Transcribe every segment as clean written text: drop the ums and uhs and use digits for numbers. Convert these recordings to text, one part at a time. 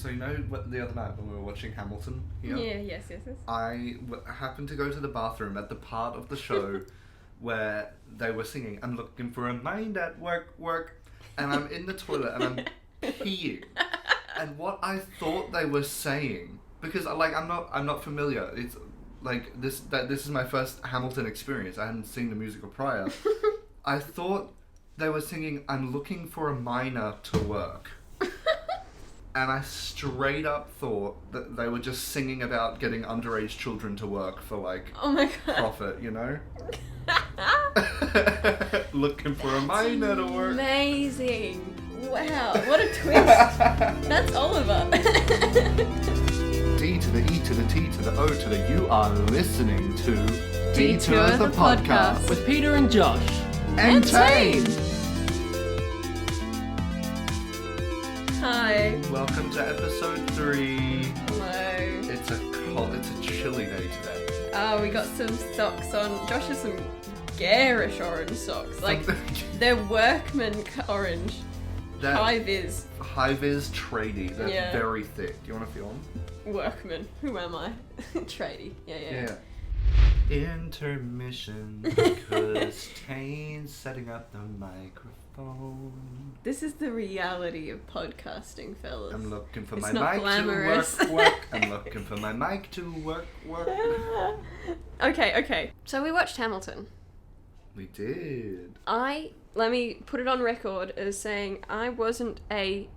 So the other night when we were watching Hamilton here? Yeah, yes. I happened to go to the bathroom at the part of the show where they were singing, I'm looking for a mind at work, and I'm in the toilet and I'm peeing. And what I thought they were saying, because I'm not familiar, it's like this is my first Hamilton experience. I hadn't seen the musical prior. I thought they were singing, I'm looking for a miner to work. And I straight up thought that they were just singing about getting underage children to work for, oh my God, profit, Looking for a miner to work. Amazing. Wow, what a twist. That's Oliver. D to the E to the T to the O to the U are listening to Detour the podcast. With Peter and Josh. And Tane! Hi. Welcome to episode 3. Hello. It's a chilly day today. Oh, we got some socks on. Josh has some garish orange socks. They're workman orange. High-vis. High-vis tradie. They're very thick. Do you want to feel them? Workman. Who am I? Tradie. Yeah. Intermission, cause Tane's setting up the microphone. This is the reality of podcasting, fellas. I'm looking for it's my mic glamorous. to work. I'm looking for my mic to work. Okay. So we watched Hamilton. We did. Let me put it on record as saying I wasn't a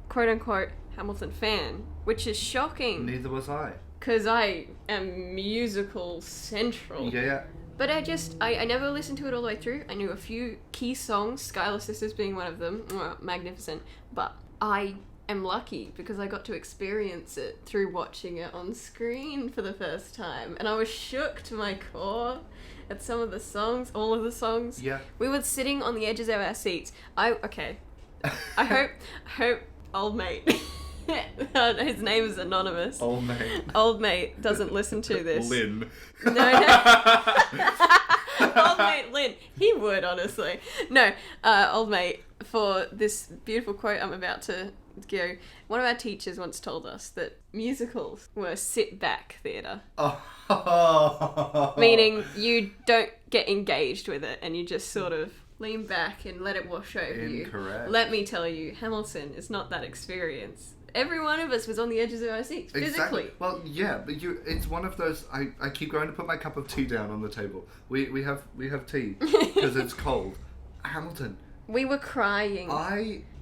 quote-unquote Hamilton fan, which is shocking. Neither was I. Because I am musical central. Yeah. But I never listened to it all the way through. I knew a few key songs, Schuyler Sisters being one of them. Magnificent. But I am lucky because I got to experience it through watching it on screen for the first time. And I was shook to my core at some of the songs, all of the songs. Yeah. We were sitting on the edges of our seats. I hope old mate... his name is anonymous. Old mate. Old mate doesn't listen to this. Lynn. No. Old mate Lynn. He would, honestly. No, old mate, for this beautiful quote I'm about to go, one of our teachers once told us that musicals were sit-back theatre. Oh. Meaning you don't get engaged with it and you just sort of lean back and let it wash over you. Incorrect. Let me tell you, Hamilton is not that experience. Every one of us was on the edges of our seats, physically. Exactly. Well, yeah, but it's one of those. I keep going to put my cup of tea down on the table. We have tea because it's cold. Hamilton. We were crying.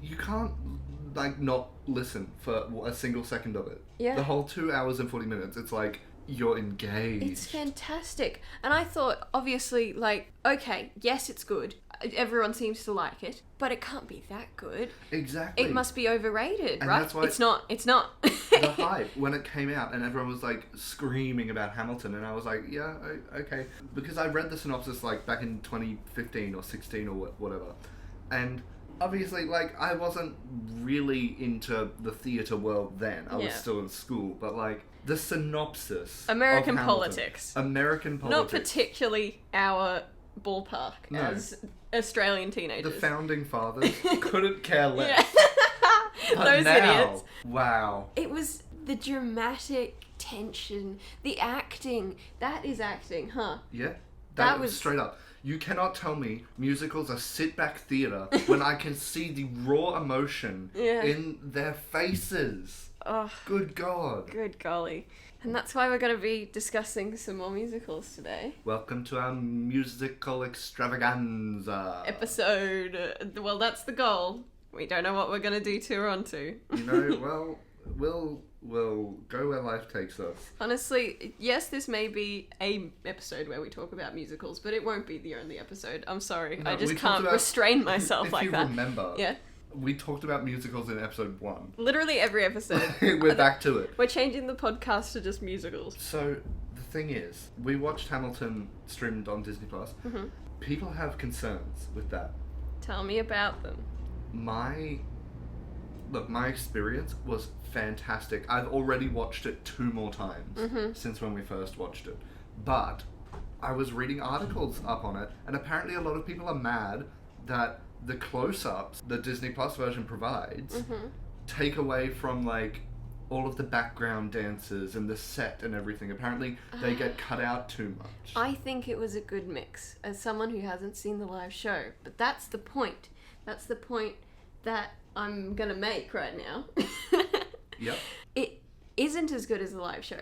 You can't not listen for a single second of it. Yeah. The whole 2 hours and 40 minutes. It's like you're engaged. It's fantastic. And I thought, obviously, okay, yes, it's good. Everyone seems to like it, but it can't be that good. Exactly. It must be overrated, and right? That's why it's not. The hype when it came out and everyone was screaming about Hamilton, and I was like, yeah, okay, because I read the synopsis back in 2015 or 16 or whatever, and obviously I wasn't really into the theatre world then. I was still in school, but the synopsis American of politics. American politics. Not particularly our ballpark as Australian teenagers. The founding fathers couldn't care less. Yeah. Those idiots. Wow. It was the dramatic tension, the acting. That is acting, huh? Yeah. That was straight up. You cannot tell me musicals are sit-back theatre when I can see the raw emotion in their faces. Oh, good God. Good golly. And that's why we're going to be discussing some more musicals today. Welcome to our Musical Extravaganza. Episode. Well, that's the goal. We don't know what we're going to detour onto. Well, we'll go where life takes us. Honestly, yes, this may be a episode where we talk about musicals, but it won't be the only episode. I'm sorry. No, I just can't restrain myself like that. If you remember. Yeah. We talked about musicals in episode 1. Literally every episode. We're back to it. We're changing the podcast to just musicals. So, the thing is, we watched Hamilton streamed on Disney+. Mm-hmm. People have concerns with that. Tell me about them. My experience was fantastic. I've already watched it 2 more times since when we first watched it. But I was reading articles up on it, and apparently a lot of people are mad that the close-ups the Disney Plus version provides take away from all of the background dancers and the set and everything. Apparently, they get cut out too much. I think it was a good mix, as someone who hasn't seen the live show. But that's the point. That's the point that I'm going to make right now. Yep. It isn't as good as the live show.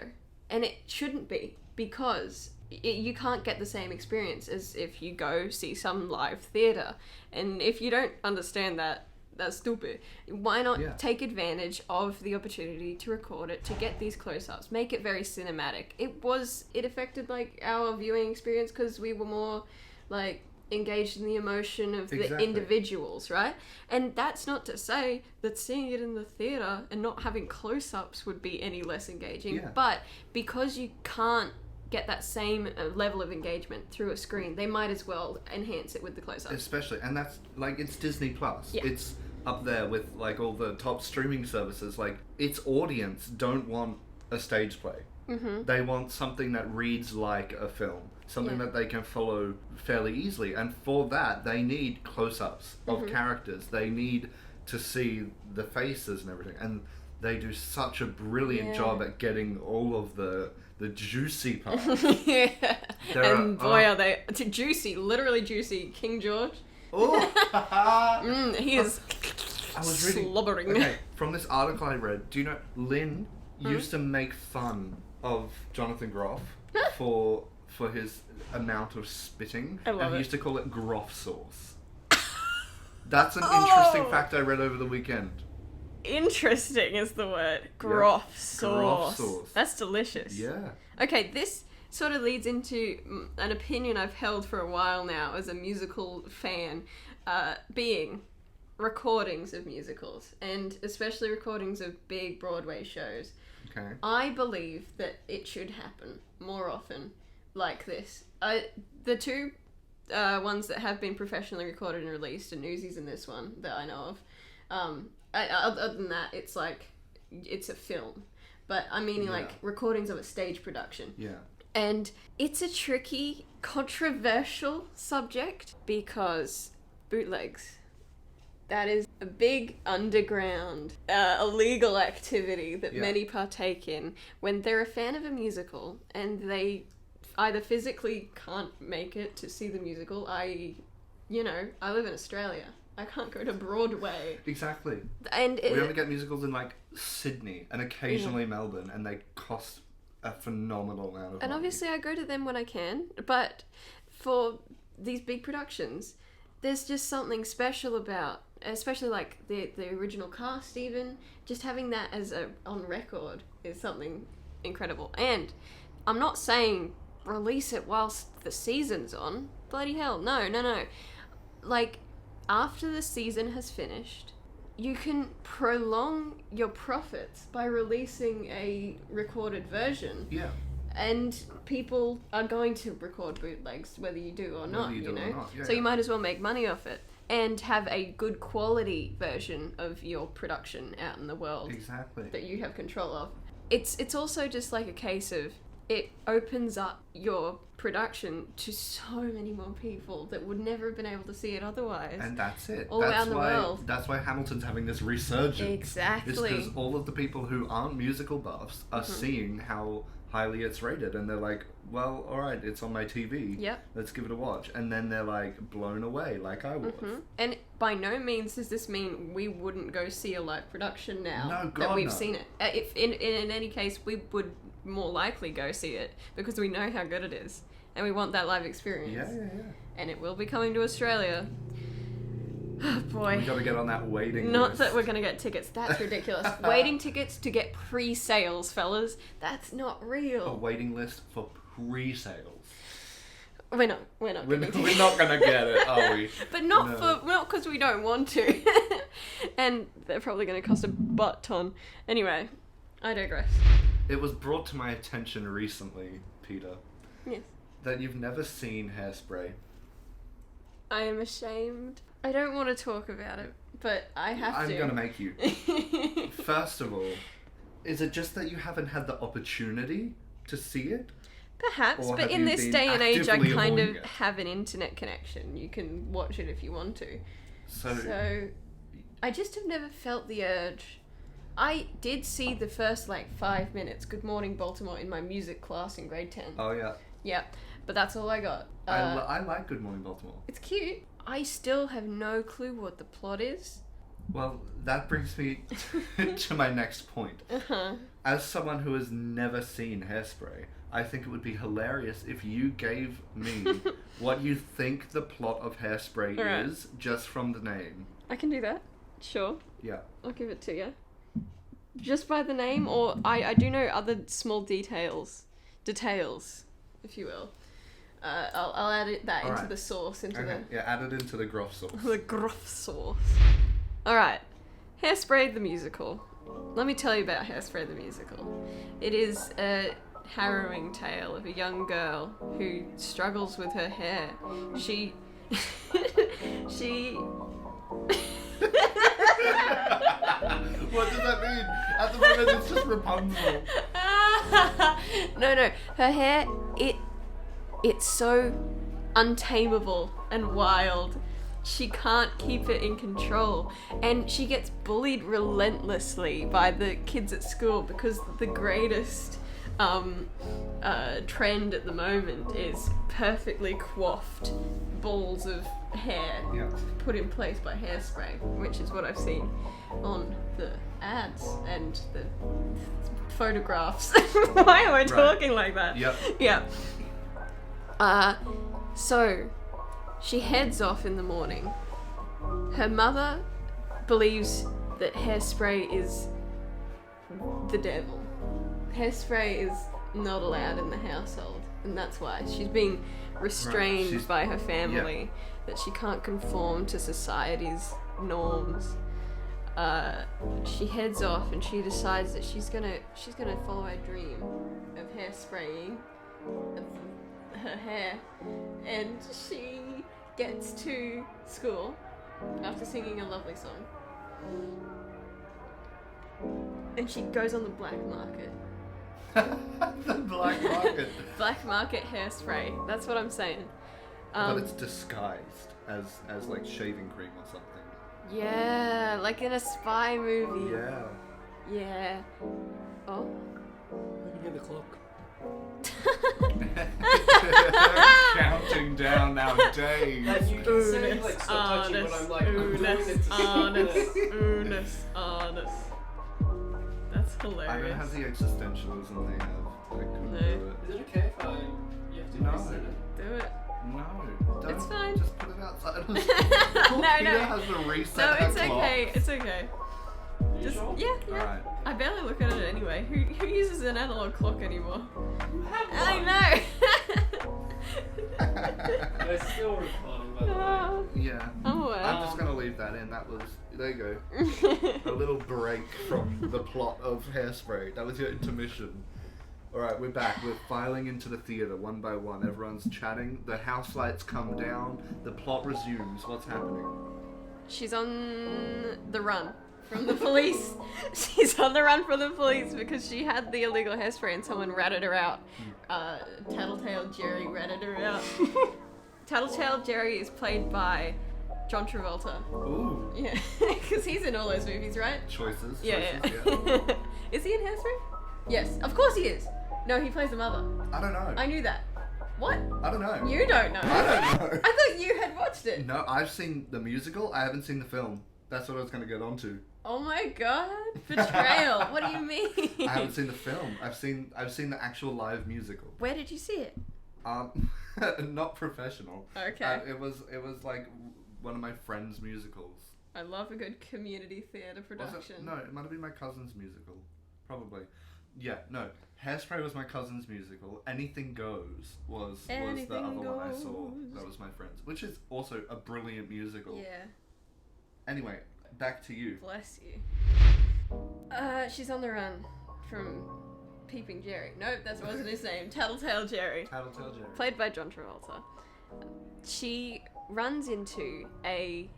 And it shouldn't be, because you can't get the same experience as if you go see some live theatre. And if you don't understand that, that's stupid. Why not take advantage of the opportunity to record it, to get these close-ups, make it very cinematic. It affected like our viewing experience because we were more like engaged in the emotion of the individuals, right? And that's not to say that seeing it in the theatre and not having close-ups would be any less engaging, but because you can't get that same level of engagement through a screen, they might as well enhance it with the close-ups. Especially, and that's like, it's Disney Plus. It's up there with like all the top streaming services. Like, its audience don't want a stage play. They want something that reads like a film, something that they can follow fairly easily, and for that they need close-ups of characters. They need to see the faces and everything, and they do such a brilliant job at getting all of the juicy parts. And boy, are they juicy, literally juicy. King George. Oh, he is I was reading, slobbering. Okay, from this article I read, do you know Lynn used to make fun of Jonathan Groff for his amount of spitting, I love and he it. used to call it Groff sauce. That's an interesting fact I read over the weekend. Interesting is the word. Groff sauce. Groff sauce. That's delicious. Yeah. Okay, this sort of leads into an opinion I've held for a while now as a musical fan, being recordings of musicals, and especially recordings of big Broadway shows. Okay. I believe that it should happen more often like this. The two ones that have been professionally recorded and released are Newsies and this one that I know of. Other than that, it's like, it's a film. But I'm meaning like recordings of a stage production. Yeah. And it's a tricky, controversial subject because bootlegs. That is a big underground, illegal activity that many partake in when they're a fan of a musical and they either physically can't make it to see the musical, I live in Australia. I can't go to Broadway. Exactly. And we only get musicals in like Sydney and occasionally Melbourne, and they cost a phenomenal amount of money. And obviously I go to them when I can, but for these big productions, there's just something special about, especially like the original cast even, just having that as on record is something incredible. And I'm not saying release it whilst the season's on. Bloody hell, no. Like, after the season has finished, you can prolong your profits by releasing a recorded version. Yeah. And people are going to record bootlegs, whether you do or not, you know? Yeah, so you might as well make money off it and have a good quality version of your production out in the world. Exactly. That you have control of. It's also just like a case of, it opens up your production to so many more people that would never have been able to see it otherwise. And that's it. All around the world. That's why Hamilton's having this resurgence. Exactly. It's because all of the people who aren't musical buffs are seeing how highly it's rated, and they're like, well, alright, it's on my TV. Yep. Let's give it a watch. And then they're like blown away, like I was. And by no means does this mean we wouldn't go see a live production now that we've seen it. If in any case, we would more likely go see it because we know how good it is and we want that live experience. Yeah. And it will be coming to Australia. Oh boy. We gotta get on that waiting Not list. that we're gonna get tickets. That's ridiculous. Waiting tickets to get pre-sales, fellas. That's not real. A waiting list for pre-sales. We're not getting tickets. We're not gonna get it, are we? But not because we don't want to. And they're probably gonna cost a butt ton. Anyway, I digress. It was brought to my attention recently, Peter. Yes. That you've never seen Hairspray. I am ashamed. I don't want to talk about it, but I have to. I'm gonna make you. First of all, is it just that you haven't had the opportunity to see it? Perhaps, Or but have in you this been day and age, I actively kind of avoiding it? have an internet connection. You can watch it if you want to. So I just have never felt the urge I did see the first, 5 minutes, Good Morning Baltimore, in my music class in grade 10. Oh, yeah. Yeah, but that's all I got. I like Good Morning Baltimore. It's cute. I still have no clue what the plot is. Well, that brings me to my next point. Uh-huh. As someone who has never seen Hairspray, I think it would be hilarious if you gave me what you think the plot of Hairspray Alright. is, just from the name. I can do that. Sure. Yeah. I'll give it to you. Just by the name, or I do know other small details, if you will. I'll add that into the sauce, Yeah, add it into the gruff sauce. the gruff sauce. Alright, Hairspray the musical. Let me tell you about Hairspray the musical. It is a harrowing tale of a young girl who struggles with her hair. She... What does that mean? At the moment it's just Rapunzel. No, her hair, it's so untamable and wild. She can't keep it in control, and she gets bullied relentlessly by the kids at school because the greatest trend at the moment is perfectly coiffed balls of hair put in place by Hairspray, which is what I've seen on the ads and the photographs. Why am I talking like that? Yep. Yeah. So she heads off in the morning. Her mother believes that Hairspray is the devil. Hairspray is not allowed in the household, and that's why she's being restrained by her family, that she can't conform to society's norms. She heads off and she decides that she's gonna follow her dream of hairspraying of her hair, and she gets to school after singing a lovely song, and she goes on the black market. The black market. Black market hairspray. That's what I'm saying. But it's disguised as like shaving cream or something. Yeah, like in a spy movie. Yeah. Yeah. Oh. I can hear the clock. Counting down our days. And you can say like stop touching when I'm like I'm doing it to honest. That's hilarious. I don't have the existentialism they have. I couldn't No. do it. Is it okay if you have to No. reset it? Do it. No, don't. It's fine. Just put it outside. No, Peter has to reset No, her it's clock. okay. It's okay. Are you Just sure? yeah. Alright. I barely look at it anyway. Who uses an analog clock anymore? You have one. I They're still recording, by the way. know. Yeah. Oh wow. I'm just gonna leave that in. That was there you go. A little break from the plot of Hairspray. That was your intermission. Alright, we're back. We're filing into the theatre one by one. Everyone's chatting. The house lights come down. The plot resumes. What's happening? She's on the run from the police. She's on the run from the police because she had the illegal hairspray and someone ratted her out. Tattletale Jerry ratted her out. Tattletale Jerry is played by John Travolta. Ooh. Yeah, because he's in all those movies, right? Choices. Yeah. Choices, yeah. Is he in Hairspray? Yes, of course he is. No, he plays the mother. I don't know. I knew that. What? I don't know. You don't know. I don't know. I thought you had watched it. No, I've seen the musical. I haven't seen the film. That's what I was going to get onto. Oh my god, betrayal. What do you mean? I haven't seen the film. I've seen the actual live musical. Where did you see it? Not professional. Okay. It was like one of my friends' musicals. I love a good community theatre Was production. it? No, it might have been my cousin's musical. Probably. Yeah, no. Hairspray was my cousin's musical. Anything Goes was the other Anything one I saw. Goes. That was my friend's. Which is also a brilliant musical. Yeah, Anyway, back to you. bless you. She's on the run from Peeping Jerry. Nope, that wasn't his name. Tattletale Jerry. Tattletale Jerry. Played by John Travolta. She runs into a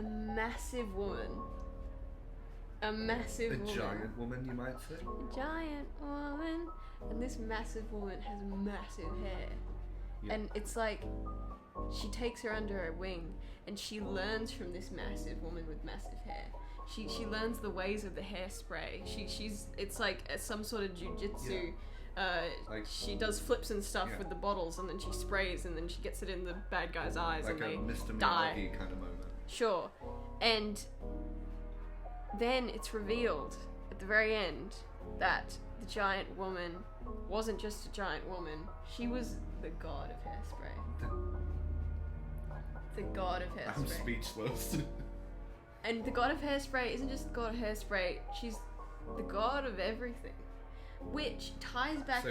massive woman. A massive A woman. giant woman, you might say. A giant woman. And this massive woman has massive hair. Yeah. And it's like she takes her under her wing, and she learns from this massive woman with massive hair. She learns the ways of the hairspray. It's like some sort of jujitsu. She does flips and stuff with the bottles, and then she sprays, and then she gets it in the bad guy's eyes, like and they Mr. die. Miyagi kind of moment. Sure. And then it's revealed at the very end that the giant woman wasn't just a giant woman. She was the god of hairspray. The god of hairspray. I'm speechless. And the god of hairspray isn't just the god of hairspray, she's the god of everything. Which ties back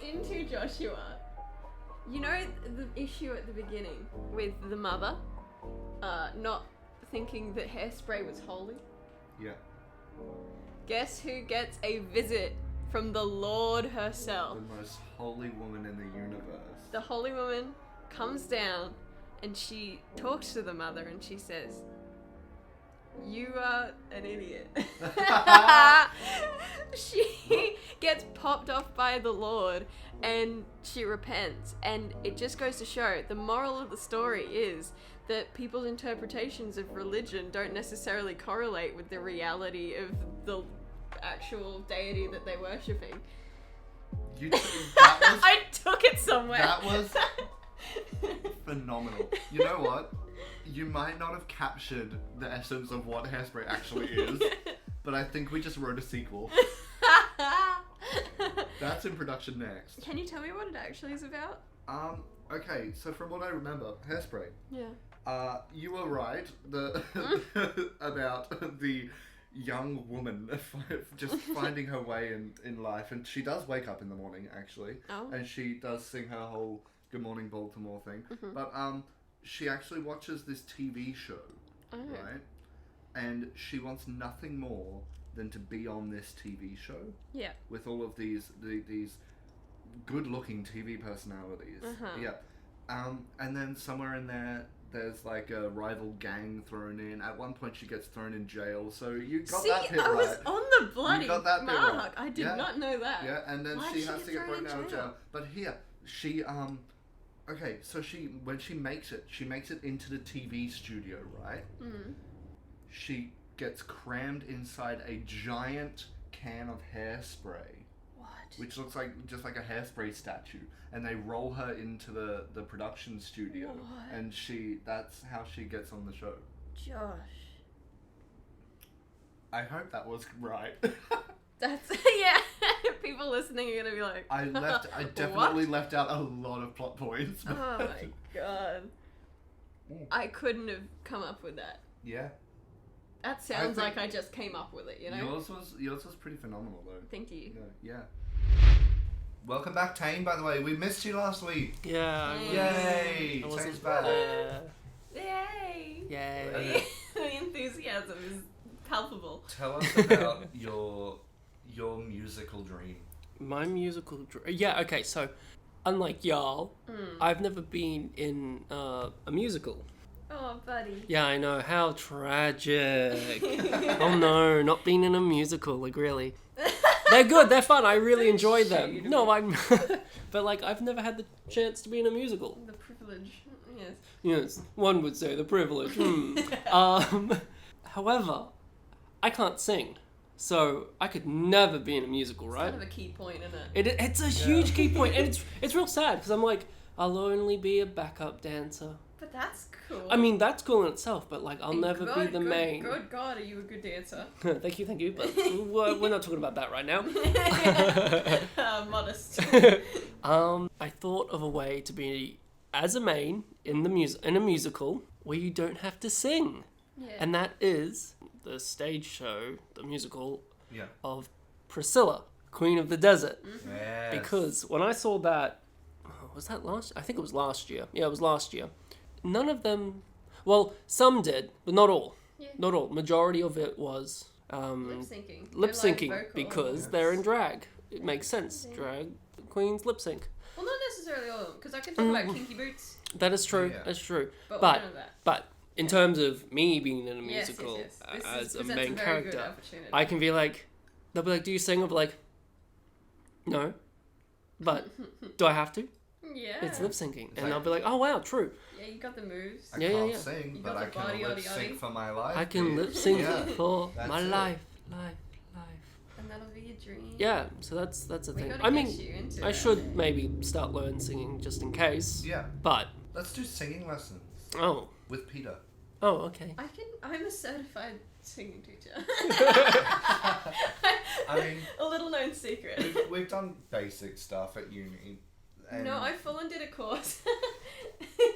into Joshua. You know the issue at the beginning with the mother not thinking that hairspray was holy? Yeah. Guess who gets a visit from the Lord herself? The most holy woman in the universe. The holy woman comes down and she talks to the mother and she says, "You are an idiot." She gets popped off by the Lord and she repents. And it just goes to show, the moral of the story is that people's interpretations of religion don't necessarily correlate with the reality of the actual deity that they're worshipping. I took it somewhere. That was phenomenal. You know what? You might not have captured the essence of what Hairspray actually is, but I think we just wrote a sequel. That's in production next. Can you tell me what it actually is about? Okay, so from what I remember, Hairspray. Yeah. You were right about the young woman just finding her way in life, and she does wake up in the morning, actually. Oh. And she does sing her whole Good Morning Baltimore thing. Mm-hmm. But she actually watches this TV show, right? And she wants nothing more than to be on this TV show. Yeah. With all of these good-looking TV personalities. Uh-huh. Yeah. And then somewhere in there's like a rival gang thrown in. At one point, she gets thrown in jail. So you got that bit right. I was on the bloody mark. Right. I did not know that. Yeah, and then she has to get thrown out of jail. But here, she okay, so when she makes it into the TV studio, right? Mm. She gets crammed inside a giant can of hairspray. What? Which looks like just like a hairspray statue, and they roll her into the production studio. What? And that's how she gets on the show. Josh. I hope that was right. That's yeah. People listening are gonna be like, I definitely left out a lot of plot points. Oh my god. I couldn't have come up with that. Yeah. That sounds like I just came up with it, you know? Yours was pretty phenomenal though. Thank you. Yeah. Welcome back, Tane, by the way. We missed you last week. Yeah. Yay! Tane's back. Yay! Yay. The enthusiasm is palpable. Tell us about your musical dream. My musical dream. Yeah, okay, so unlike y'all, I've never been in a musical. Oh, buddy. Yeah, I know. How tragic. Oh no, not being in a musical, like really. They're good, they're fun, I really enjoy them. No, but like, I've never had the chance to be in a musical. The privilege, yes. Yes, one would say the privilege. However, I can't sing. So I could never be in a musical, right? It's kind of a key point, isn't it? It's a huge key point, and it's real sad because I'm like, I'll only be a backup dancer. But that's cool. I mean, that's cool in itself, but like, I'll never be the main. Good God, are you a good dancer? Thank you, but we're not talking about that right now. Modest. I thought of a way to be as a main in a musical where you don't have to sing, and that is the stage show, the musical of Priscilla, Queen of the Desert. Mm-hmm. Yes. Because when I saw that, was that last? I think it was last year. Yeah, it was last year. None of them, well, some did, but not all. Yeah. Not all. Majority of it was lip-syncing. Lip-syncing because they're in drag. It makes sense. Drag queens lip sync. Well, not necessarily all of them, because I can talk about Kinky Boots. That is true. Yeah. That's true. But in terms of me being in a musical as a main character, I can be like, they'll be like, do you sing? I'll be like, no. But do I have to? Yeah. It's lip syncing. It's And like- I'll be like, oh wow, true. Yeah, you got the moves. I Yeah, can't yeah. sing, You but got I the can body, lip yaddy, sync yaddy. for my life. I can bitch. lip sync Yeah. for That's my it. life. And that'll be your dream. Yeah, so that's the We thing. gotta I get mean, you into I it. should maybe start learning singing just in case. Yeah. But Let's do singing lessons oh, with Peter. okay. I'm a certified singing teacher. I mean, a little known secret. we've done basic stuff at uni. And No, I full on did a course.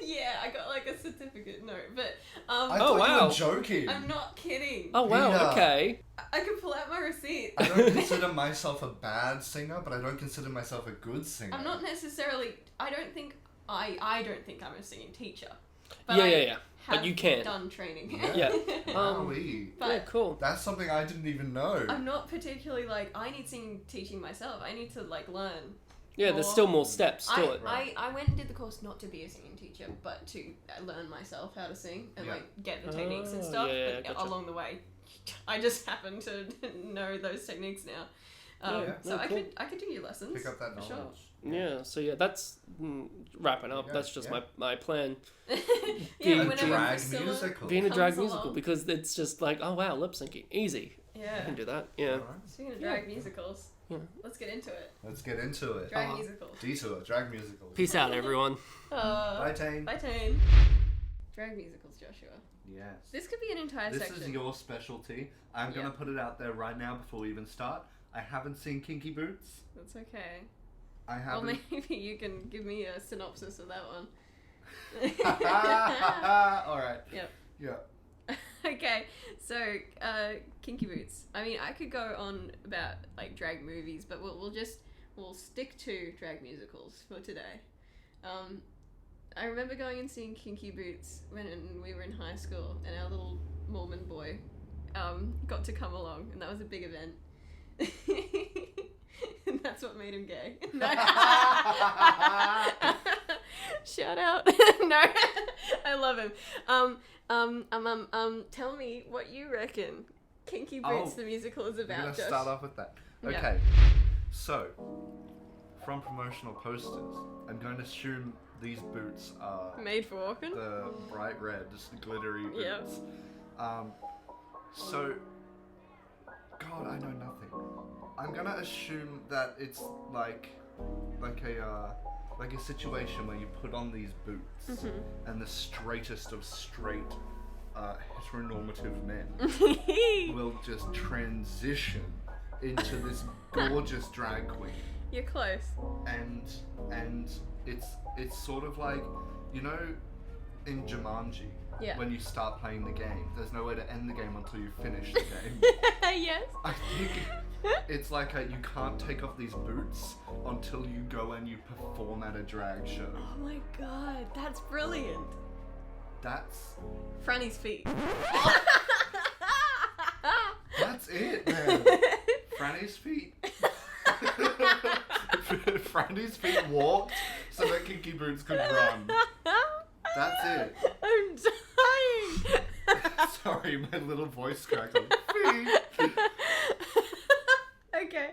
Yeah, I got like a certificate. No, but I Oh, thought you wow. were joking. I'm not kidding. Oh wow, Peter. okay. I can pull out my receipt. I don't consider myself a bad singer, but I don't consider myself a good singer. I'm not necessarily. I don't think I'm a singing teacher. But Yeah. But have you can. done training. Yeah. Um, Wowee. But Yeah, cool. That's something I didn't even know. I'm not particularly like I need singing teaching myself. I need to like learn. Yeah, there's Or- still more steps to it. I went and did the course not to be a singing teacher, but to learn myself how to sing and Yeah. like get the techniques and Oh, stuff. yeah, but gotcha. along the way, I just happen to know those techniques now. Yeah. So No, I cool. could do your lessons. Pick up that for knowledge. sure. Yeah, so yeah, that's wrapping up. Yeah, That's just yeah. my plan. Yeah, Being a whenever drag Priscilla musical. Being a comes drag musical along. because it's just like, oh wow, lip syncing, easy. I Yeah. can do that. Yeah. Alright. Speaking of drag musicals, Yeah. let's get into it. Let's get into it. Drag musicals. Detour, drag musicals. Peace out, everyone. Bye, Tane. Bye, Tane. Drag musicals, Joshua. Yes. This could be an entire This section. is your specialty. I'm going to put it out there right now before we even start. I haven't seen Kinky Boots. That's okay. I Well, haven't. maybe you can give me a synopsis of that one. Alright. Yep. Yeah. Okay, so Kinky Boots. I mean, I could go on about like drag movies, but we'll stick to drag musicals for today. I remember going and seeing Kinky Boots when we were in high school, and our little Mormon boy got to come along, and that was a big event. And that's what made him gay. No. Shout out. No, I love him. Tell me what you reckon Kinky Boots the musical is We're about, going to Josh. start off with that. Yeah. Okay. So, from promotional posters, I'm going to assume these boots are Made for walking? the bright red, glittery boots. Yeah. So, God, I know nothing. I'm gonna assume that it's like a situation where you put on these boots and the straightest of straight heteronormative men will just transition into this gorgeous drag queen. You're close. And it's sort of like, you know, in Jumanji, Yeah. when you start playing the game, there's no way to end the game until you finish the game. Yes. I think it's like you can't take off these boots until you go and you perform at a drag show. Oh my god, that's brilliant. That's Franny's feet. that's it, man. Franny's feet. Franny's feet walked so that Kinky Boots could run. That's it. I'm dying. Sorry, my little voice crackled. Feet. Okay.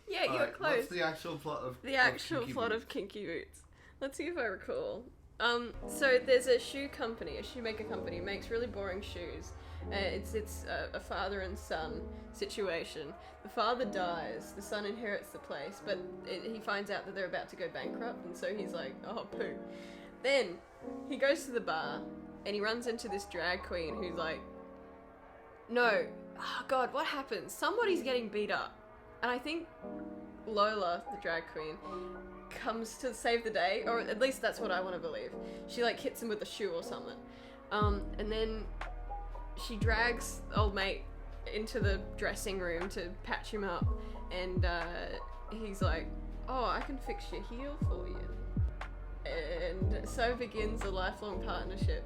Yeah, you're Alright, close. what's the actual plot of The actual Kinky plot Boots? of Kinky Boots. Let's see if I recall. So there's a shoe company, a shoemaker company, makes really boring shoes. It's a father and son situation. The father dies, the son inherits the place, but he finds out that they're about to go bankrupt, and so he's like, oh poo. Then he goes to the bar, and he runs into this drag queen who's like, no, oh god, what happens? Somebody's getting beat up. And I think Lola, the drag queen, comes to save the day, or at least that's what I want to believe. She like hits him with a shoe or something. And then she drags old mate into the dressing room to patch him up, and he's like, oh, I can fix your heel for you. And so begins a lifelong partnership.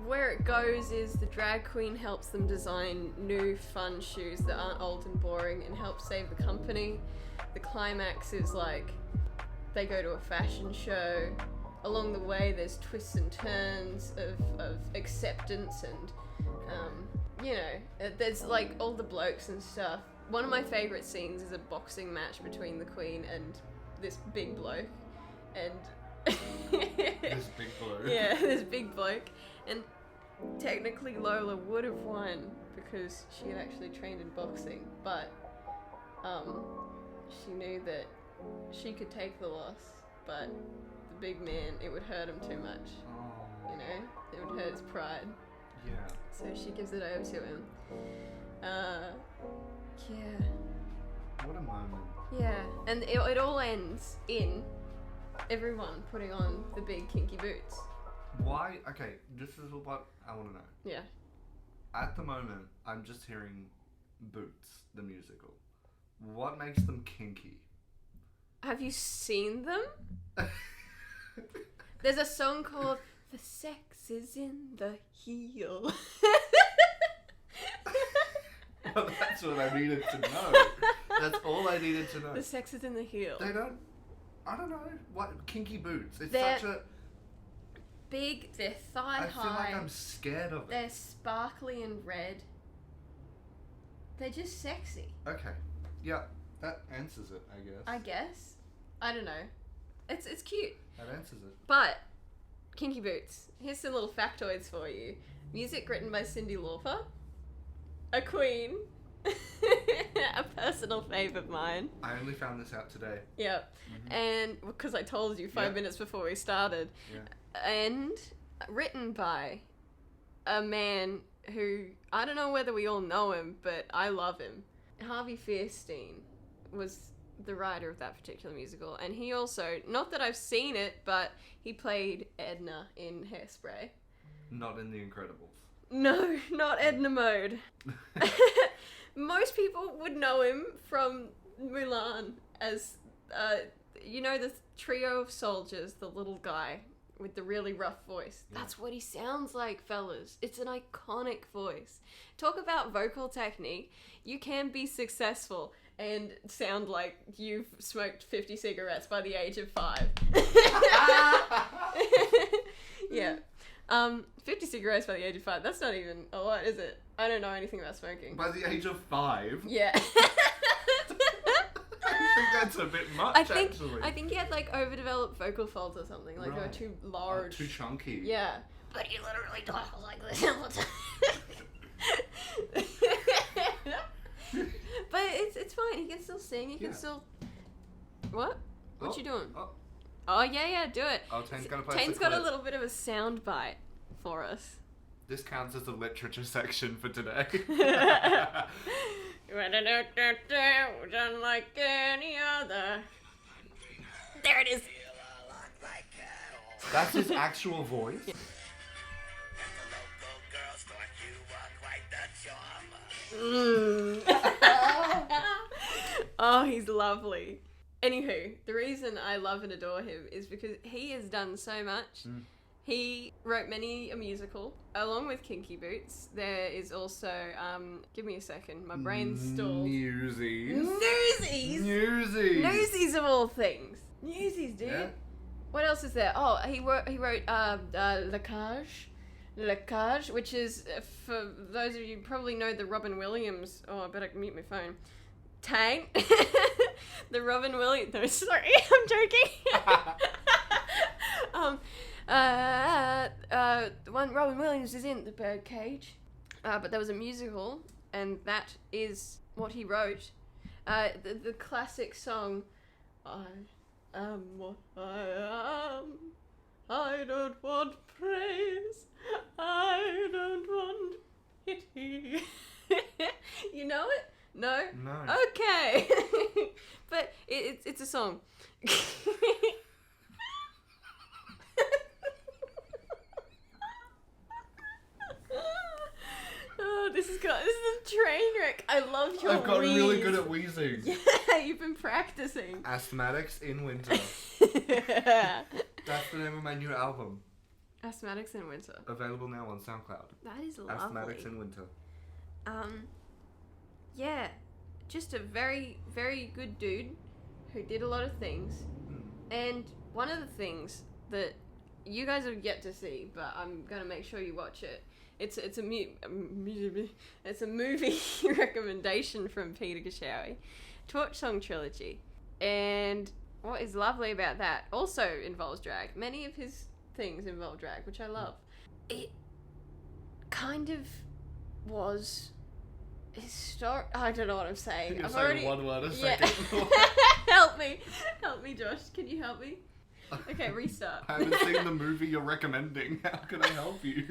Where it goes is the drag queen helps them design new fun shoes that aren't old and boring and help save the company. The climax is like they go to a fashion show. Along the way there's twists and turns of acceptance and you know, there's like all the blokes and stuff one of my favourite scenes is a boxing match between the Queen and this big bloke. And This big bloke. yeah, this big bloke. And technically Lola would have won because she had actually trained in boxing, but she knew that she could take the loss, but the big man, it would hurt him too much. Oh. You know, it would hurt his pride. Yeah. So she gives it over to him. Yeah. What a moment. Yeah, and it all ends in everyone putting on the big kinky boots. Why? Okay, this is what I want to know. Yeah. At the moment, I'm just hearing Boots, the musical. What makes them kinky? Have you seen them? There's a song called "The Sex Is in the Heel." Well, that's what I needed to know. That's all I needed to know. The sex is in the heel. They don't. I don't know. What kinky boots? It's They're such a. Big, they're thigh I high. feel like I'm scared of it. They're sparkly and red. They're just sexy. Okay. Yeah, that answers it, I guess. I guess. I don't know. It's cute. That answers it. But kinky boots. Here's some little factoids for you. Music written by Cyndi Lauper, a queen, a personal fave of mine. I only found this out today. Yep. Mm-hmm. And because I told you 5 minutes before we started. Yeah. And written by a man who, I don't know whether we all know him, but I love him. Harvey Fierstein was the writer of that particular musical, and he also, not that I've seen it, but he played Edna in Hairspray. Not in The Incredibles. No, not Edna Mode. Most people would know him from Mulan as, you know, the trio of soldiers, the little guy with the really rough voice. Yeah. That's what he sounds like, fellas. It's an iconic voice. Talk about vocal technique. You can be successful and sound like you've smoked 50 cigarettes by the age of 5. Yeah. 50 cigarettes by the age of 5. That's not even a lot, is it? I don't know anything about smoking. By the age of 5? Yeah. I think that's a bit much, actually. I think he had like overdeveloped vocal folds or something. Like they were too large. Too chunky. Yeah. But he literally talks like this all the time. But it's fine. He can still sing. He can still. What? What you doing? Oh yeah, do it. Oh, Tane's gonna play Tane's got a little bit of a sound bite for us. This counts as the literature section for today. Unlike any other. There it is. That's his actual voice? Oh, he's lovely. Anywho, the reason I love and adore him is because he has done so much. He wrote many a musical, along with Kinky Boots. There is also, give me a second, my brain's stalled. Newsies. Newsies of all things. Newsies, dude. Yeah. What else is there? Oh, he wrote Lacage, which is, for those of you who probably know the Robin Williams, I better mute my phone. Tang. The Robin Williams, no, sorry, I'm joking. The one Robin Williams is in, The Birdcage. But there was a musical, and that is what he wrote. The classic song, I am what I am. I don't want praise. I don't want pity. You know it? No? No. Okay. But it's a song. Oh, this is a train wreck. I love your I've gotten wheeze. really good at wheezing. Yeah, you've been practicing. Asthmatics in Winter. That's the name of my new album. Asthmatics in Winter. Available now on SoundCloud. That is lovely. Asthmatics in Winter. Yeah, just a very, very good dude who did a lot of things. And one of the things that you guys have yet to see, but I'm gonna make sure you watch it. It's a movie recommendation from Peter Gashowie, Torch Song Trilogy, and what is lovely about that also involves drag. Many of his things involve drag, which I love. It kind of was historic. I don't know what I'm saying. You're I've saying already... one word a Yeah. second. Help me, Josh. Can you help me? Okay, restart. I haven't seen the movie you're recommending. How can I help you?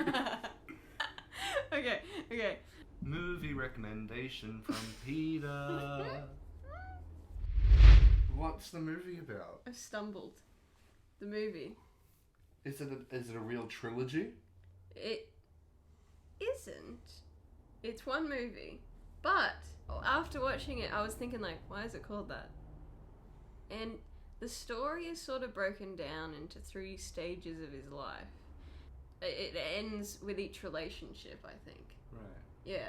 Okay. Movie recommendation from Peter. What's the movie about? I stumbled. The movie. Is it a real trilogy? It isn't. It's one movie. But after watching it, I was thinking, like, why is it called that? And the story is sort of broken down into 3 stages of his life. It ends with each relationship, I think. Right. Yeah.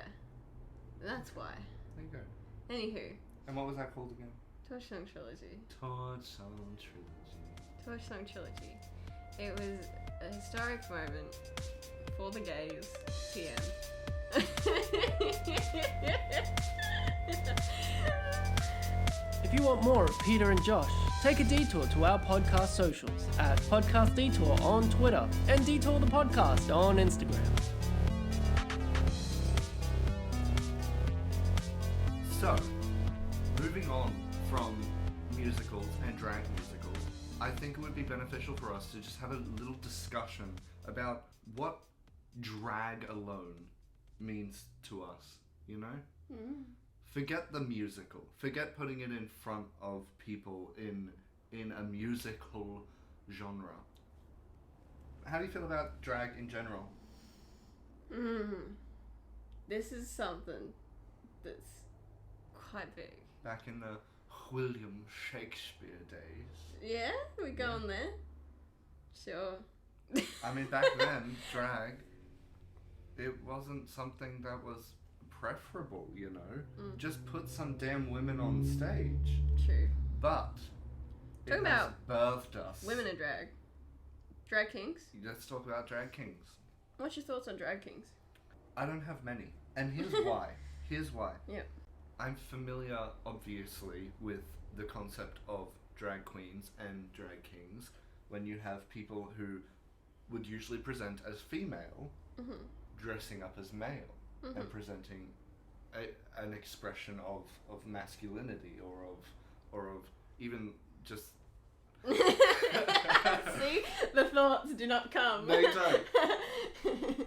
That's why. There you go. Anywho. And what was that called again? Torch Song Trilogy. Torch Song Trilogy. Torch Song Trilogy. It was a historic moment for the gays. TM. If you want more of Peter and Josh, take a detour to our podcast socials at Podcast Detour on Twitter and Detour the Podcast on Instagram. So, moving on from musicals and drag musicals, I think it would be beneficial for us to just have a little discussion about what drag alone means to us, you know? Mm. Forget the musical. Forget putting it in front of people in a musical genre. How do you feel about drag in general? This is something that's quite big. Back in the William Shakespeare days. Yeah? We going there? Sure. I mean, back then, drag, it wasn't something that was preferable, you know? Just put some damn women on stage. True. But it Talking has about birthed us. Women in drag. Drag kings? Let's talk about drag kings. What's your thoughts on drag kings? I don't have many. And here's why. Yep. I'm familiar, obviously, with the concept of drag queens and drag kings when you have people who would usually present as female dressing up as male and presenting an expression of masculinity or of even just... See? The thoughts do not come. They don't.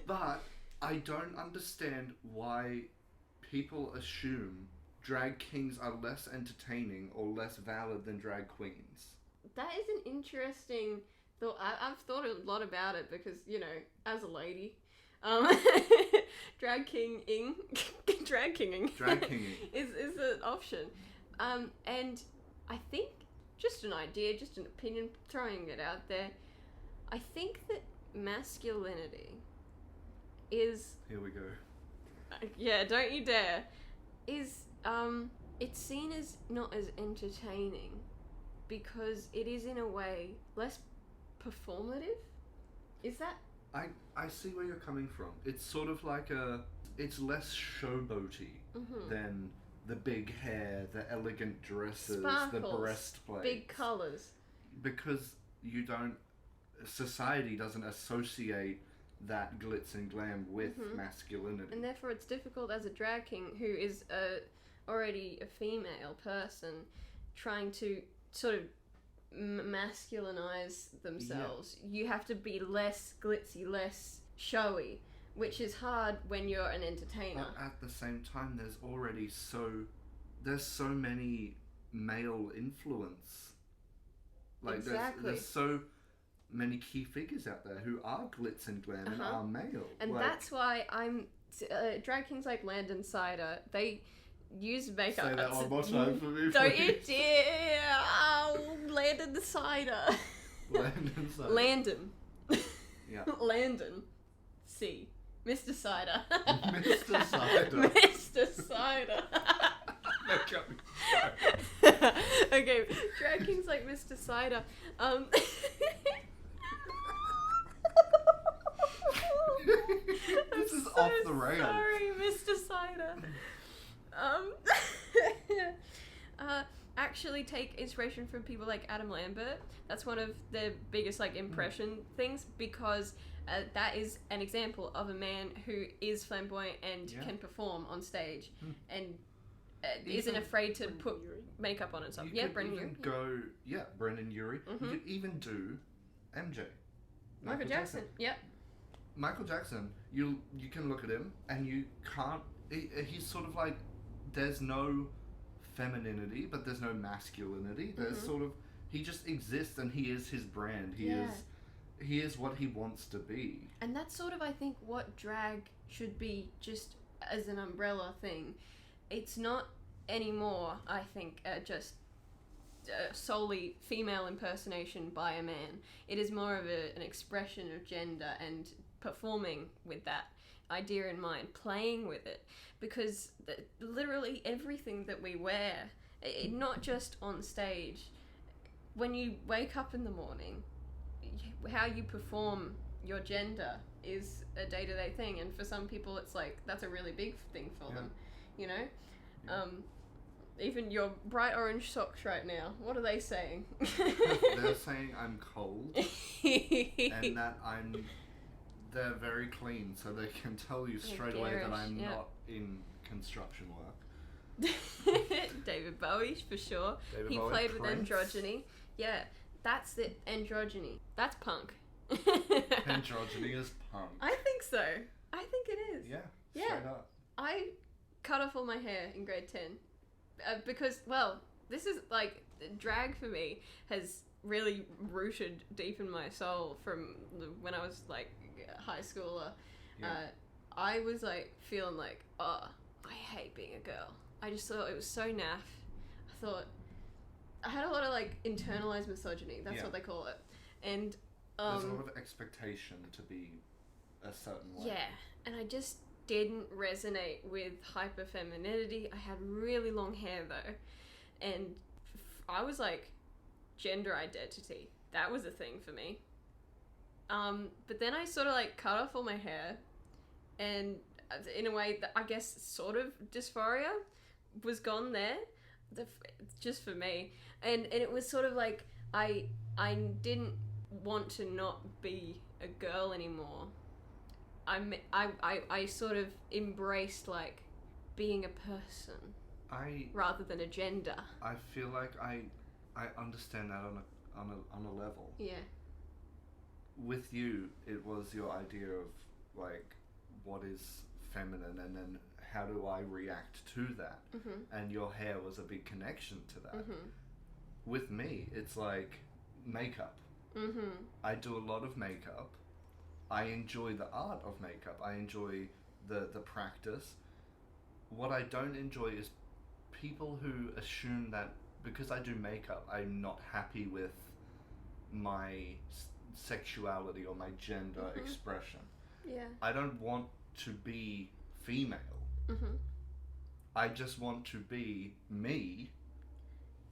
But I don't understand why people assume drag kings are less entertaining or less valid than drag queens. That is an interesting thought. I've thought a lot about it because, you know, as a lady, drag kinging is an option. And I think, just an idea, just an opinion, throwing it out there, I think that masculinity is... Here we go. Yeah, don't you dare. Is, it's seen as not as entertaining because it is in a way less performative. Is that... I see where you're coming from. It's sort of like it's less showboaty than the big hair, the elegant dresses, Sparkles, the breastplates. big colours. Because society doesn't associate that glitz and glam with masculinity. And therefore it's difficult as a drag king who is already a female person trying to sort of masculinize themselves. Yeah. You have to be less glitzy, less showy, which is hard when you're an entertainer. But at the same time, there's so many male influence. Like exactly. there's so many key figures out there who are glitz and glam and are male. And that's why I'm drag kings like Landon Cider. They use makeup. Say that one more time for me, Don't please. you dare! Oh, Landon the Cider. Landon Cider. Landon. Yeah. Landon. C. Mr. Cider. Mr. Cider. Mr. Cider. Okay, drag kings like Mr. Cider. off the rails. Sorry, Mr. Cider. Actually take inspiration from people like Adam Lambert. That's one of their biggest like impression things, because that is an example of a man who is flamboyant and can perform on stage and isn't afraid to put makeup on and stuff. Yeah, Brendan Urie. Brendan Urie. You could even do MJ. Michael Jackson. Yep. Michael Jackson, you can look at him and you can't... He's sort of like... There's no femininity, but there's no masculinity. There's sort of... He just exists and he is his brand. He is what he wants to be. And that's sort of, I think, what drag should be, just as an umbrella thing. It's not anymore, I think, just solely female impersonation by a man. It is more of an expression of gender and performing with that idea in mind, playing with it, because literally everything that we wear, not just on stage, when you wake up in the morning, how you perform your gender is a day-to-day thing, and for some people it's like that's a really big thing for them, you know. Even your bright orange socks right now, what are they saying? They're saying I'm cold and that they're very clean, so they can tell you straight away that I'm not in construction work. David Bowie, for sure. He played with androgyny. Yeah, that's it, androgyny. That's punk. Androgyny is punk. I think so. I think it is. Yeah, straight up. I cut off all my hair in grade 10 because, well, this is like, drag for me has really rooted deep in my soul from when I was like high schooler. I was like feeling like, oh, I hate being a girl. I just thought it was so naff. I thought I had a lot of like internalized misogyny. That's what they call it. And there's a lot of expectation to be a certain way. Yeah, and I just didn't resonate with hyper femininity. I had really long hair though, and I was like, gender identity, that was a thing for me. But then I sort of like cut off all my hair, and in a way that I guess sort of dysphoria was gone there, just for me, and it was sort of like I didn't want to not be a girl anymore. I sort of embraced like being a person rather than a gender. I feel like I understand that on a level. Yeah. With you, it was your idea of like what is feminine, and then how do I react to that? And your hair was a big connection to that. With me, it's like makeup. I do a lot of makeup. I enjoy the art of makeup. I enjoy the practice. What I don't enjoy is people who assume that because I do makeup, I'm not happy with my sexuality or my gender expression. Yeah. I don't want to be female. I just want to be me,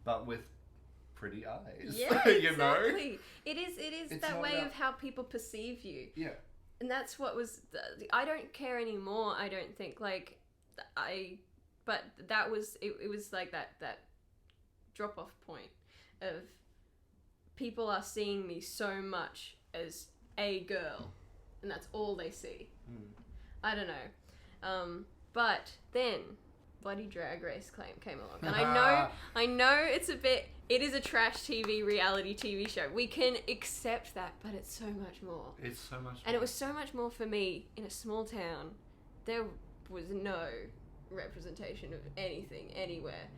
but with pretty eyes. Yeah, you exactly. know? It is that way of how people perceive you. Yeah. And that's what was I don't care anymore, I don't think, like but that was it was like that drop off point of people are seeing me so much as a girl, and that's all they see. I don't know. But then bloody Drag Race came along, and I know it is a trash TV reality TV show. We can accept that, but it's so much more. It's so much more. And it was so much more for me in a small town. There was no representation of anything anywhere.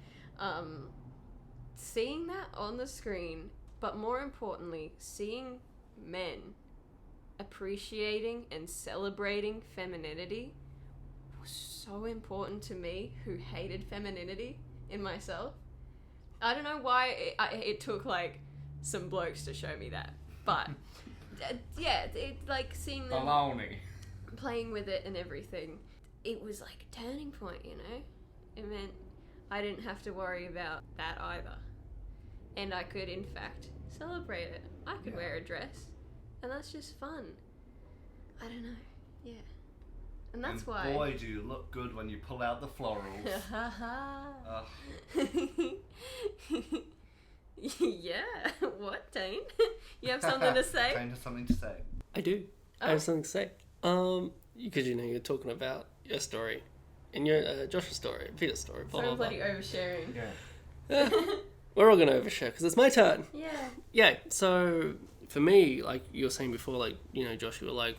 Seeing that on the screen, but more importantly, seeing men appreciating and celebrating femininity was so important to me, who hated femininity in myself. I don't know why it took like some blokes to show me that, but yeah, like seeing them baloney playing with it and everything, it was like a turning point, you know. It meant I didn't have to worry about that either, and I could in fact celebrate it. I could wear a dress, and that's just fun. I don't know. Yeah. And that's and why. boy, do you look good when you pull out the florals. Yeah. What, Dane? You have something to say? Dane has something to say. I do. I have something to say. Because you're talking about your story, and your Josh's story, Peter's story. Blah, So blah, blah. bloody oversharing. Yeah. We're all gonna overshare because it's my turn. Yeah. Yeah. So for me, like you were saying before, like Josh, you were like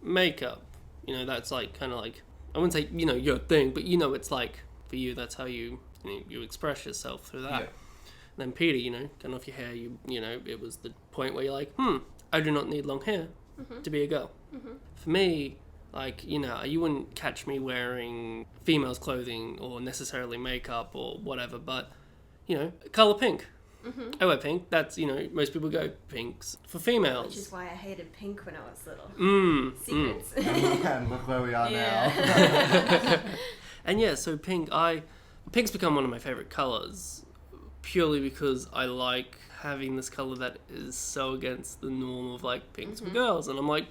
makeup. That's like kind of like I wouldn't say your thing, but it's like for you, that's how you you express yourself through that. Yeah. Then Peter, cutting off your hair, it was the point where you're like, I do not need long hair to be a girl. Mm-hmm. For me, like, you wouldn't catch me wearing females' clothing or necessarily makeup or whatever, but, colour pink. Mm-hmm. I wear pink. That's, most people go pinks for females. Which is why I hated pink when I was little. Secrets. And look where we are now. And yeah, so pink's become one of my favourite colours. Purely because I like having this colour that is so against the norm of like pinks for girls, and I'm like,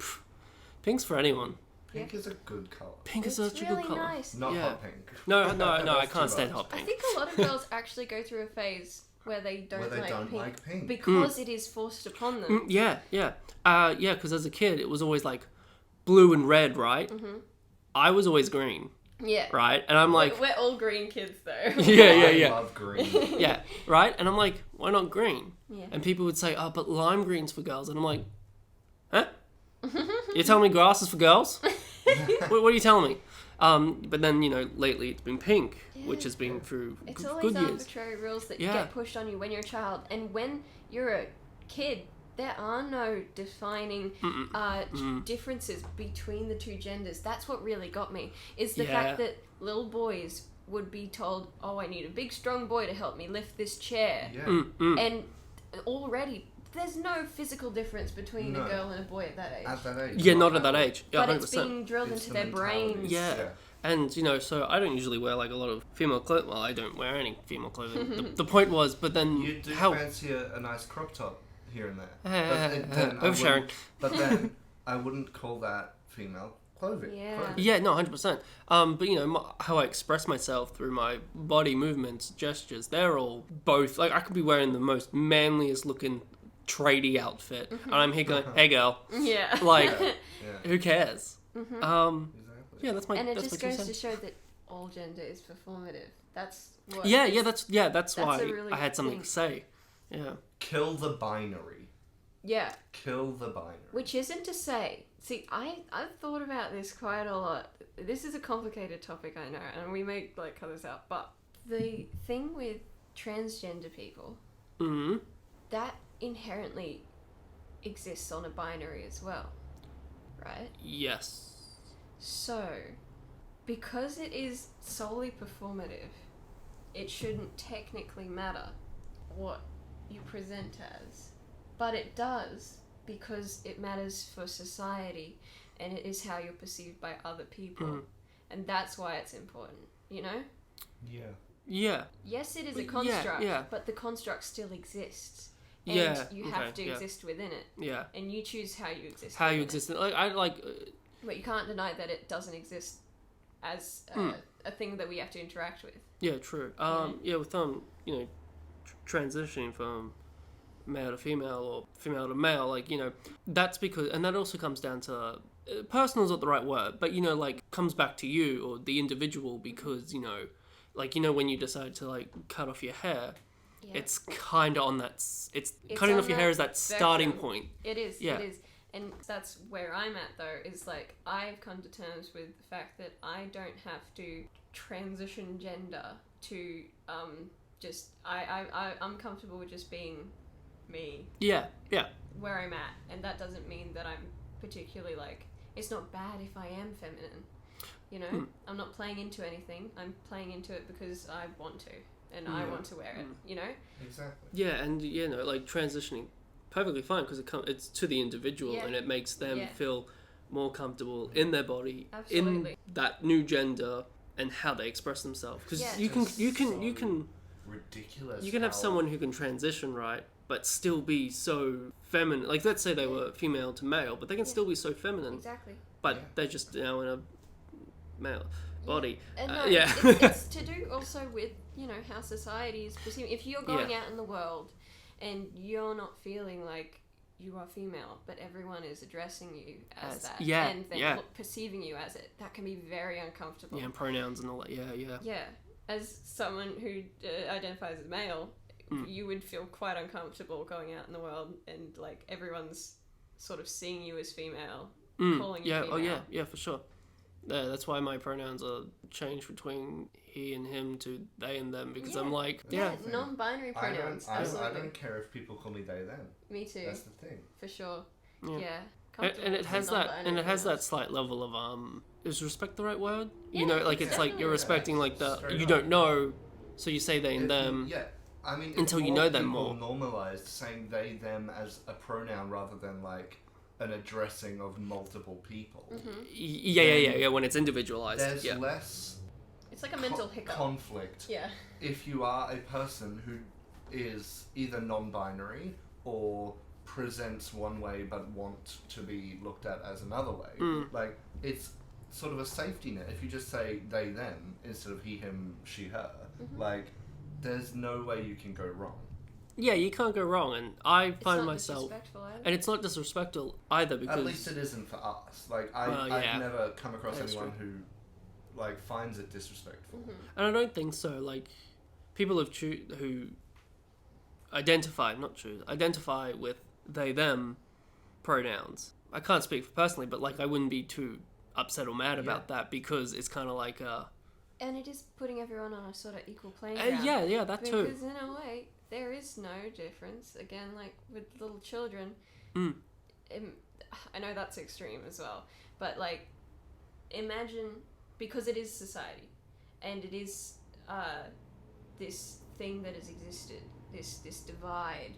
pink's for anyone. Pink is a good colour. Pink is It's such a really good colour. Nice. Not Yeah. hot pink. No, I That's can't too stand much. hot I pink. think a lot of girls actually go through a phase where they don't, like pink. because it is forced upon them. Yeah, because as a kid it was always like blue and red, right? Mm-hmm. I was always green, Yeah. right? And I'm like, We're all green kids though. yeah. I love green. Yeah, right? And I'm like, why not green? Yeah. And people would say, oh, but lime green's for girls. And I'm like, huh? You're telling me grass is for girls? What are you telling me? But then, lately it's been pink, which has been through It's good always years. arbitrary rules that Yeah. get pushed on you when you're a child. And when you're a kid, there are no defining differences between the two genders. That's what really got me, is the fact that little boys would be told, oh, I need a big strong boy to help me lift this chair. Yeah. And already there's no physical difference between a girl and a boy at that age. At that age. Yeah, not at that age. Yeah, But 100%. it's being drilled It's into the their mentality. brains. Yeah. And, so I don't usually wear, like, a lot of female clothing. Well, I don't wear any female clothing. the point was, but then... You do how... fancy a nice crop top here and there. Oversharing. But then I wouldn't call that female clothing. Yeah. Yeah, no, 100%. But, how I express myself through my body movements, gestures, they're all both... Like, I could be wearing the most manliest looking tradie outfit, and I'm here going, hey, girl. Yeah. Like, Yeah. who cares? Exactly. Yeah, that's my... And it that's just my goes two to cents. show that all gender is performative. That's what... That's why a really I had something thing. to say. Yeah. Kill the binary. Yeah. Kill the binary. Which isn't to say... See, I've thought about this quite a lot. This is a complicated topic, I know, and we may, cut this out, but the thing with transgender people, that inherently exists on a binary as well, right? Yes. So, because it is solely performative, it shouldn't technically matter what you present as. But it does, because it matters for society, and it is how you're perceived by other people. And that's why it's important, Yeah. Yeah. Yes, it is a construct, yeah. but the construct still exists. And Yeah, you okay, have to yeah. exist within it. Yeah. And you choose how you exist How you within it. exist. Like, I like... But you can't deny that it doesn't exist as a thing that we have to interact with. Yeah, true. With transitioning from male to female or female to male, like, that's because, and that also comes down to, personal is not the right word, but, comes back to you or the individual because, when you decide to, cut off your hair, it's kind of on that, it's cutting off your hair is that starting point. It is, Yeah. it is. And that's where I'm at, though, is, I've come to terms with the fact that I don't have to transition gender to, I'm comfortable with just being me. Yeah. Where I'm at. And that doesn't mean that I'm particularly, it's not bad if I am feminine. I'm not playing into anything. I'm playing into it because I want to. And I want to wear it, Exactly. Yeah, and, transitioning, perfectly fine because it's to the individual and it makes them feel more comfortable in their body, in that new gender, and how they express themselves. Because you can ridiculous. you can have someone who can transition right, but still be so feminine. Like, let's say they were female to male, but they can still be so feminine. Exactly. But they're just, in a male body. And it's to do also with, how society is perceiving. If you're going out in the world and you're not feeling like you are female, but everyone is addressing you as that, and they're perceiving you as it, that can be very uncomfortable. Yeah, and pronouns and all that. Yeah. As someone who identifies as male, you would feel quite uncomfortable going out in the world and like everyone's sort of seeing you as female, calling you female. Yeah, for sure. That's why my pronouns are changed between he and him to they and them, because I'm like, non-binary pronouns. I don't care if people call me they them. Me too. That's the thing. For sure. Yeah. And it has that slight level of is respect the right word? It's like you're respecting like the you don't know, so you say they and them. Yeah. I mean, until you know them more. Normalized saying they them as a pronoun rather than like an addressing of multiple people. Yeah. When it's individualized, there's less. It's like a mental hiccup. Conflict. Yeah. If you are a person who is either non-binary or presents one way but want to be looked at as another way, like it's sort of a safety net. If you just say they them instead of he him she her, like there's no way you can go wrong. Yeah, you can't go wrong, and I find myself, and it's not disrespectful either, because at least it isn't for us. Like I've never come across anyone who like finds it disrespectful. And I don't think so. Like people who identify with they them pronouns. I can't speak for personally, but like I wouldn't be too upset or mad about that, because it's kind of like and it is putting everyone on a sort of equal playing ground. Yeah, that too. Because in a way, there is no difference. Again, like with little children, I know that's extreme as well, but like, imagine, because it is society, and it is this thing that has existed, this divide.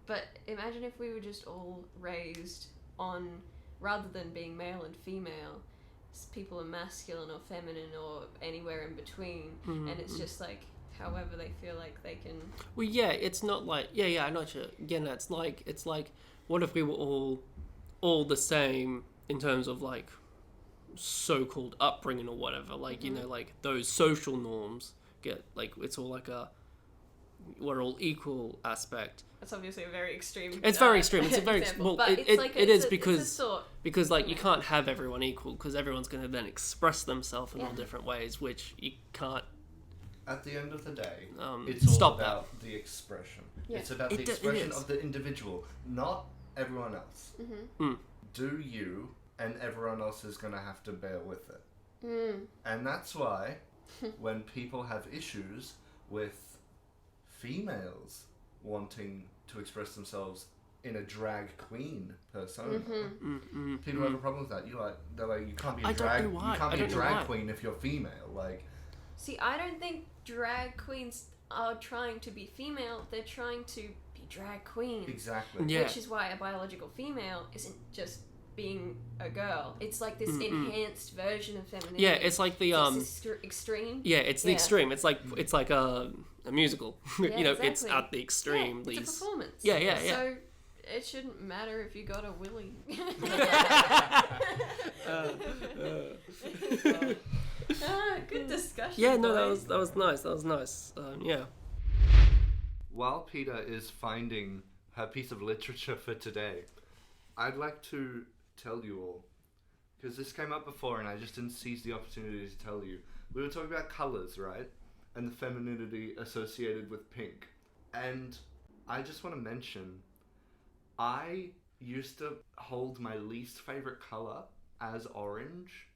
But imagine if we were just all raised on, rather than being male and female, people are masculine or feminine or anywhere in between, and it's just like however they feel like they can. Well, yeah, it's not like I know what you're getting at. It's like what if we were all the same in terms of like so-called upbringing or whatever, like like those social norms get like it's all like we're all equal aspect. That's obviously a very extreme. It's very extreme. It's a very example, well. Because like you Yeah. can't have everyone equal, because everyone's going to then express themselves in all different ways, which you can't. At the end of the day, it's all about the expression. Yeah. It's about the expression of the individual, not everyone else. Do you, and everyone else is going to have to bear with it. And that's why when people have issues with females wanting to express themselves in a drag queen persona, people have a problem with that. They're like, you can't be a drag queen if you're female. Like, see, I don't think drag queens are trying to be female. They're trying to be drag queens. Exactly. Yeah. Which is why a biological female isn't just being a girl. It's like this enhanced version of femininity. Yeah, it's like the extreme. Yeah, it's the extreme. It's like a musical. Yeah, it's at the extreme. Yeah, it's a performance. Yeah. So it shouldn't matter if you got a willy. Good discussion. Yeah, no, boys. that was nice. Yeah. While Peter is finding her piece of literature for today, I'd like to tell you all, because this came up before and I just didn't seize the opportunity to tell you. We were talking about colours, right? And the femininity associated with pink. And I just want to mention, I used to hold my least favourite colour as orange,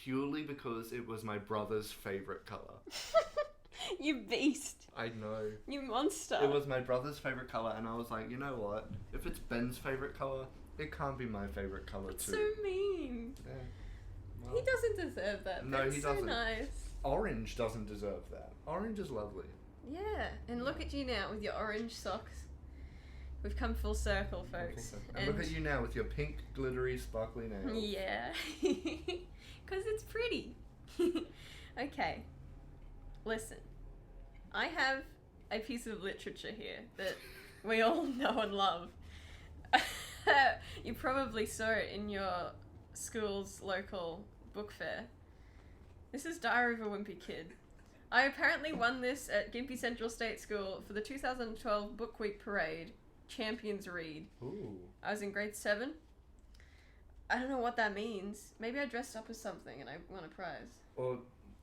purely because it was my brother's favourite colour. You beast. I know. You monster. It was my brother's favourite colour, and I was like, you know what? If it's Ben's favourite colour, it can't be my favourite colour too. So mean. Yeah. Well, He doesn't deserve that. No, That's he so doesn't. nice. Orange doesn't deserve that. Orange is lovely. Yeah, and look at you now with your orange socks. We've come full circle, folks. And look at you now with your pink, glittery, sparkly nails. Yeah, because it's pretty. Okay, listen. I have a piece of literature here that we all know and love. You probably saw it in your school's local book fair. This is Diary of a Wimpy Kid. I apparently won this at Gympie Central State School for the 2012 Book Week Parade Champions Read. Ooh. I was in grade 7. I don't know what that means. Maybe I dressed up as something and I won a prize. Or,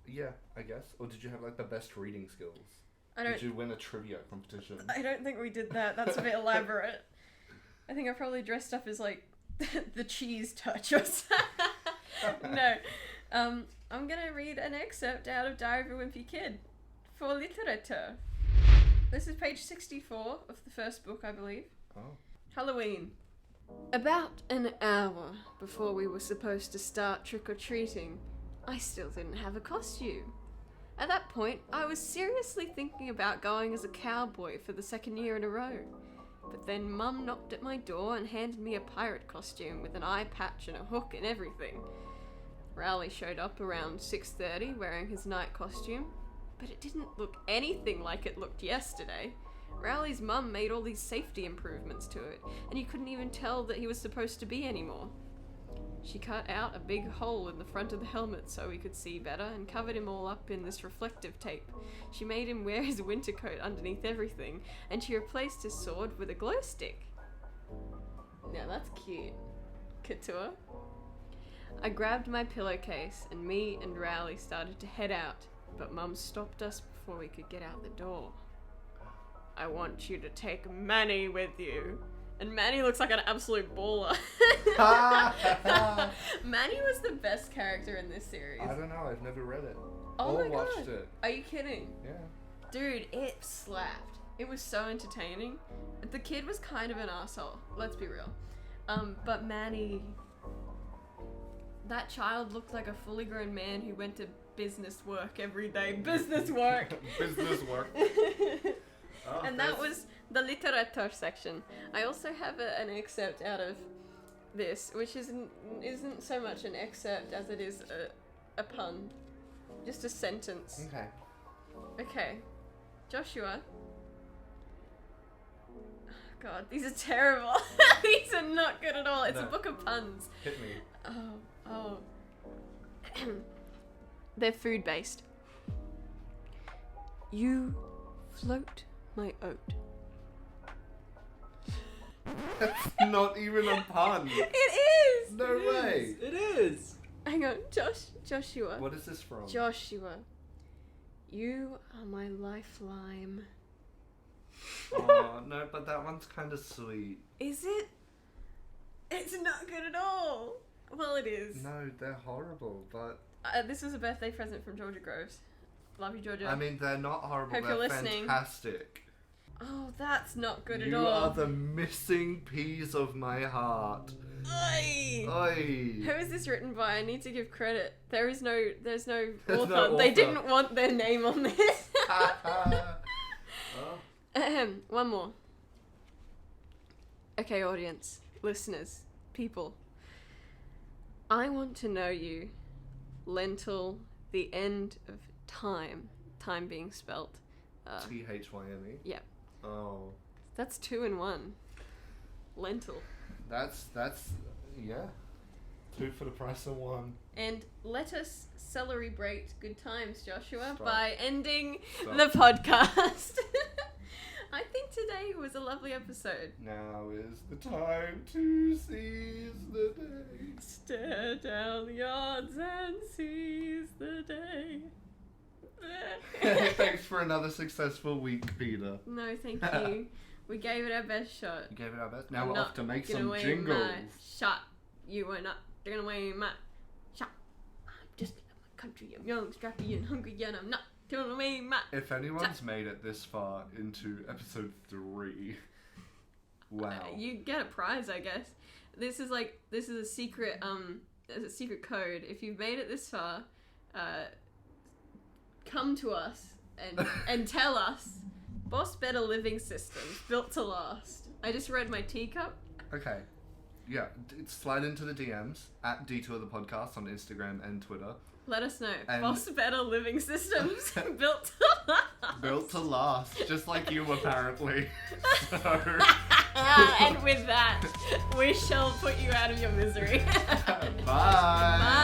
yeah, I guess. Or did you have, like, the best reading skills? Did you win a trivia competition? I don't think we did that. That's a bit elaborate. I think I probably dressed up as, like, the cheese touch or something. No. I'm gonna read an excerpt out of Diary of a Wimpy Kid for literature. This is page 64 of the first book, I believe. Oh. Halloween. About an hour before we were supposed to start trick-or-treating, I still didn't have a costume. At that point, I was seriously thinking about going as a cowboy for the second year in a row. But then Mum knocked at my door and handed me a pirate costume with an eye patch and a hook and everything. Rowley showed up around 6:30 wearing his night costume, but it didn't look anything like it looked yesterday. Rowley's mum made all these safety improvements to it, and you couldn't even tell that he was supposed to be anymore. She cut out a big hole in the front of the helmet so he could see better and covered him all up in this reflective tape. She made him wear his winter coat underneath everything, and she replaced his sword with a glow stick. Now that's cute. Couture. I grabbed my pillowcase and me and Rowley started to head out, but Mum stopped us before we could get out the door. I want you to take Manny with you. And Manny looks like an absolute baller. Manny was the best character in this series. I don't know, I've never read it. Oh or my watched god. it. Are you kidding? Yeah. Dude, it slapped. It was so entertaining. The kid was kind of an asshole, let's be real. But Manny... That child looked like a fully grown man who went to business work every day. Business work! Business work. Oh, and that was the literature section. I also have an excerpt out of this, which isn't so much an excerpt as it is a pun. Just a sentence. Okay. Okay. Joshua. God, these are terrible. These are not good at all. It's a book of puns. Hit me. Oh. They're food-based. You float my oat. That's not even a pun. It is! No way. It is. Hang on, Joshua. What is this from? Joshua. You are my lifeline. Oh, no, but that one's kind of sweet. Is it? It's not good at all. Well, it is. No, they're horrible, but... This was a birthday present from Georgia Groves. Love you, Georgia. I mean, they're not horrible, Hope you're they're listening. fantastic. Oh, that's not good at You all. are the missing piece of my heart. Oi! Oi! Who is this written by? I need to give credit. There's no author. no They author. didn't want their name on this. Oh. Ahem, one more. Okay, audience, listeners, people. I want to know you. Lentil, the end of time. Time being spelt. T-H-Y-M-E? Yeah. Oh. That's 2 in 1. Lentil. That's, yeah. 2 for the price of 1. And let us celebrate good times, Joshua, Stop. by ending Stop. the podcast. I think today was a lovely episode. Now is the time to seize the day. Stare down the odds and seize the day. Thanks for another successful week, Peter. No, thank you. We gave it our best shot. You gave it our best. Now I'm we're not off to make gonna some win jingles. my shot. You are not gonna win my shot. I'm just in my country. I'm young, strappy, and hungry, and I'm not gonna win my. If anyone's made it this far into episode 3, wow. You get a prize, I guess. This is a secret. There's a secret code. If you've made it this far, come to us and tell us. Boss Better Living Systems, built to last. I just read my teacup. Okay. yeah, slide into the DMs at Detour the Podcast on Instagram and Twitter. Let us know. And- Foster better living systems built Built to last, just like you apparently. So, and with that, we shall put you out of your misery. bye. Bye.